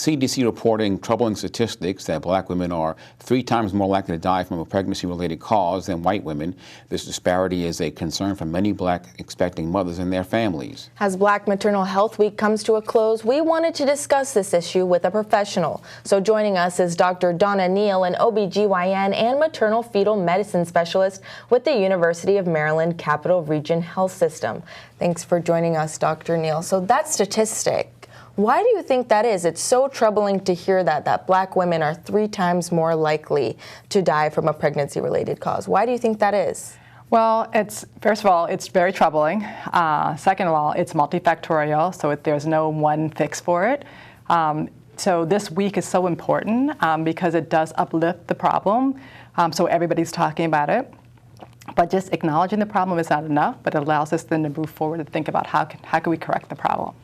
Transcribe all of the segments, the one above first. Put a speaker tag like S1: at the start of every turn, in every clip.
S1: CDC reporting troubling statistics that black women are 3 times more likely to die from a pregnancy-related cause than white women. This disparity is a concern for many black expecting mothers and their families.
S2: As Black Maternal Health Week comes to a close, we wanted to discuss this issue with a professional. So joining us is Dr. Donna Neale, an OBGYN and maternal-fetal medicine specialist with the University of Maryland Capital Region Health System. Thanks for joining us, Dr. Neale. So that statistic, why do you think that is? It's so troubling to hear that black women are 3 times more likely to die from a pregnancy-related cause. Why do you think that is?
S3: Well, first of all, it's very troubling. Second of all, it's multifactorial, so there's no one fix for it. So this week is so important because it does uplift the problem, so everybody's talking about it. But just acknowledging the problem is not enough, but it allows us then to move forward and think about how can we correct the problem.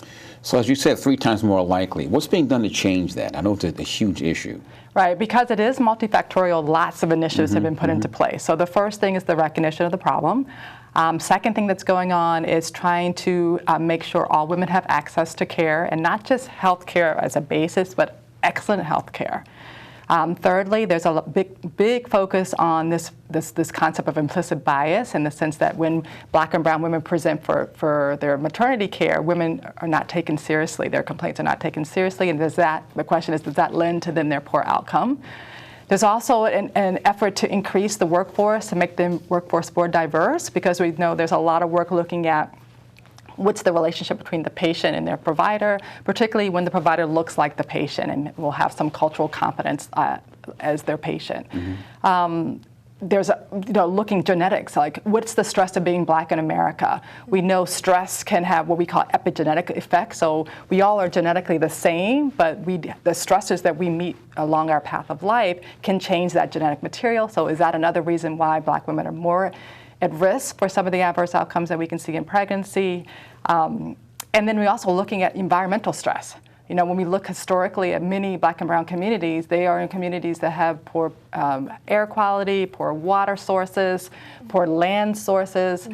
S1: So as you said, 3 times more likely. What's being done to change that? I know it's a huge issue.
S3: Right, because it is multifactorial, lots of initiatives have been put into place. So the first thing is the recognition of the problem. Second thing that's going on is trying to make sure all women have access to care, and not just health care as a basis, but excellent health care. Thirdly, there's a big focus on this concept of implicit bias, in the sense that when black and brown women present for their maternity care, women are not taken seriously. Their complaints are not taken seriously, and the question is, does that lend to then their poor outcome? There's also an effort to increase the workforce, to make the workforce more diverse, because we know there's a lot of work looking at what's the relationship between the patient and their provider, particularly when the provider looks like the patient and will have some cultural competence as their patient. There's looking genetics, like what's the stress of being black in America? We know stress can have what we call epigenetic effects, so we all are genetically the same, but the stressors that we meet along our path of life can change that genetic material. So is that another reason why black women are more at risk for some of the adverse outcomes that we can see in pregnancy? And then we're also looking at environmental stress. You know, when we look historically at many black and brown communities, they are in communities that have poor air quality, poor water sources, poor land sources.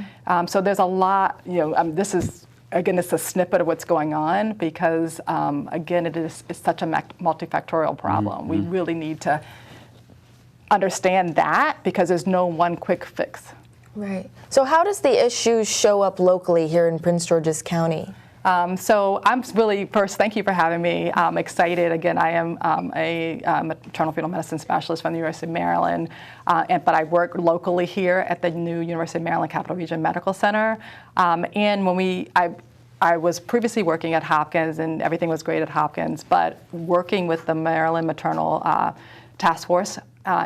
S3: So there's a lot, this is, again, it's a snippet of what's going on because, again, it's such a multifactorial problem. We really need to understand that because there's no one quick fix.
S2: Right. So how does the issue show up locally here in Prince George's County?
S3: So I'm really, first, thank you for having me. I'm excited. Again, I am a maternal-fetal medicine specialist from the University of Maryland, but I work locally here at the new University of Maryland Capital Region Medical Center. And when I was previously working at Hopkins, and everything was great at Hopkins, but working with the Maryland Maternal Task Force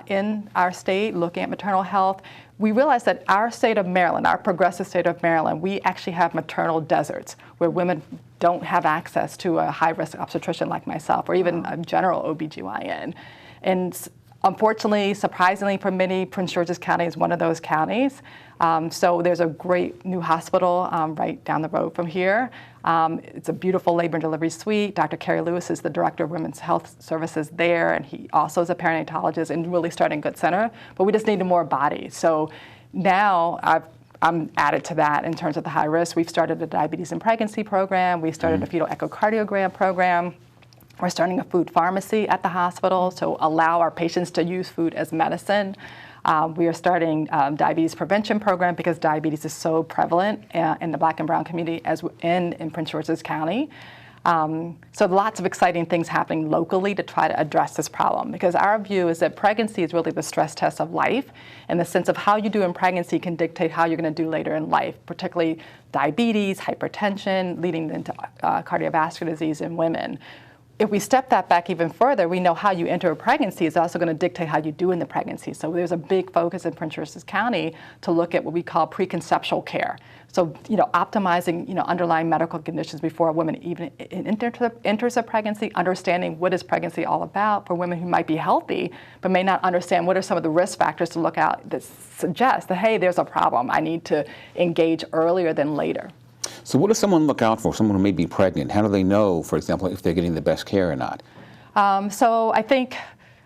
S3: in our state, looking at maternal health, we realized that our state of Maryland, our progressive state of Maryland, we actually have maternal deserts where women don't have access to a high-risk obstetrician like myself, or even a general OBGYN. And unfortunately, surprisingly for many, Prince George's County is one of those counties. So there's a great new hospital right down the road from here. It's a beautiful labor and delivery suite. Dr. Carrie Lewis is the director of women's health services there, and he also is a perinatologist and really starting a good center. But we just needed more bodies. So now I'm added to that in terms of the high risk. We've started a diabetes and pregnancy program. We started a fetal echocardiogram program. We're starting a food pharmacy at the hospital to allow our patients to use food as medicine. We are starting diabetes prevention program because diabetes is so prevalent in the black and brown community as in Prince George's County. So lots of exciting things happening locally to try to address this problem, because our view is that pregnancy is really the stress test of life, and the sense of how you do in pregnancy can dictate how you're going to do later in life, particularly diabetes, hypertension, leading into cardiovascular disease in women. If we step that back even further, we know how you enter a pregnancy is also going to dictate how you do in the pregnancy. So there's a big focus in Prince George's County to look at what we call preconceptual care. So, optimizing, underlying medical conditions before a woman even enters a pregnancy, understanding what is pregnancy all about for women who might be healthy, but may not understand what are some of the risk factors to look out that suggest that, hey, there's a problem. I need to engage earlier than later.
S1: So what does someone look out for, someone who may be pregnant? How do they know, for example, if they're getting the best care or not?
S3: So I think,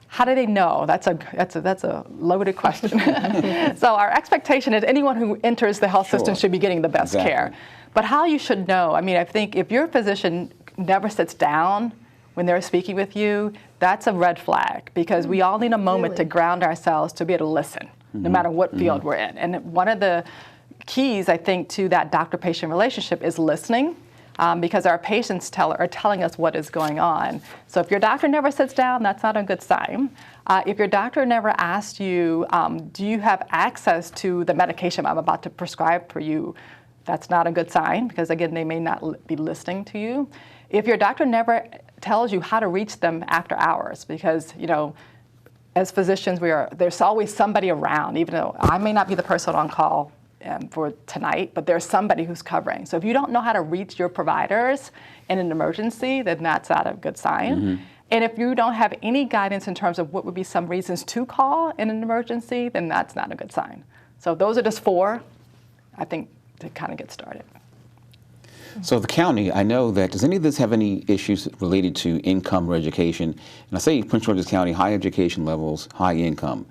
S3: how do they know? That's a loaded question. So our expectation is anyone who enters the health system should be getting the best care. But how you should know, I think if your physician never sits down when they're speaking with you, that's a red flag, because we all need a moment to ground ourselves to be able to listen, no matter what field we're in. And one of the keys, I think, to that doctor-patient relationship is listening, because our patients are telling us what is going on. So if your doctor never sits down, that's not a good sign. If your doctor never asks you, do you have access to the medication I'm about to prescribe for you, that's not a good sign, because again, they may not be listening to you. If your doctor never tells you how to reach them after hours, because as physicians, there's always somebody around, even though I may not be the person on call for tonight, but there's somebody who's covering. So if you don't know how to reach your providers in an emergency, then that's not a good sign. And if you don't have any guidance in terms of what would be some reasons to call in an emergency, then that's not a good sign. So those are just 4, I think, to kind of get started.
S1: So the county, I know that, does any of this have any issues related to income or education? And I say Prince George's County, high education levels, high income.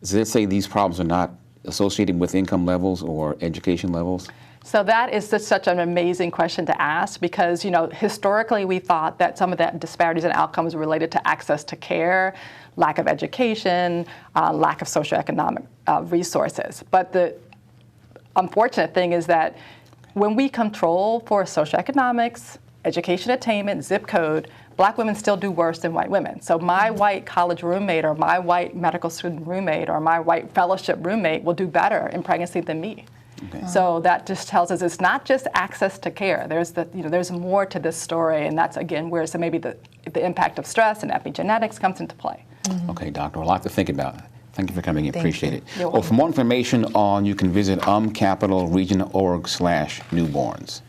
S1: Does it say these problems are not associated with income levels or education levels?
S3: So that is just such an amazing question to ask, because historically we thought that some of that disparities in outcomes were related to access to care, lack of education, lack of socioeconomic resources. But the unfortunate thing is that when we control for socioeconomics, education attainment, zip code, Black women still do worse than white women. So my white college roommate, or my white medical student roommate, or my white fellowship roommate will do better in pregnancy than me. Okay. So that just tells us it's not just access to care. There's more to this story, and that's again where maybe the impact of stress and epigenetics comes into play.
S1: Okay, doctor, a lot to think about. Thank you for coming in. Appreciate it.
S3: You're
S1: Well, for more information you can visit capitalregion.org/newborns.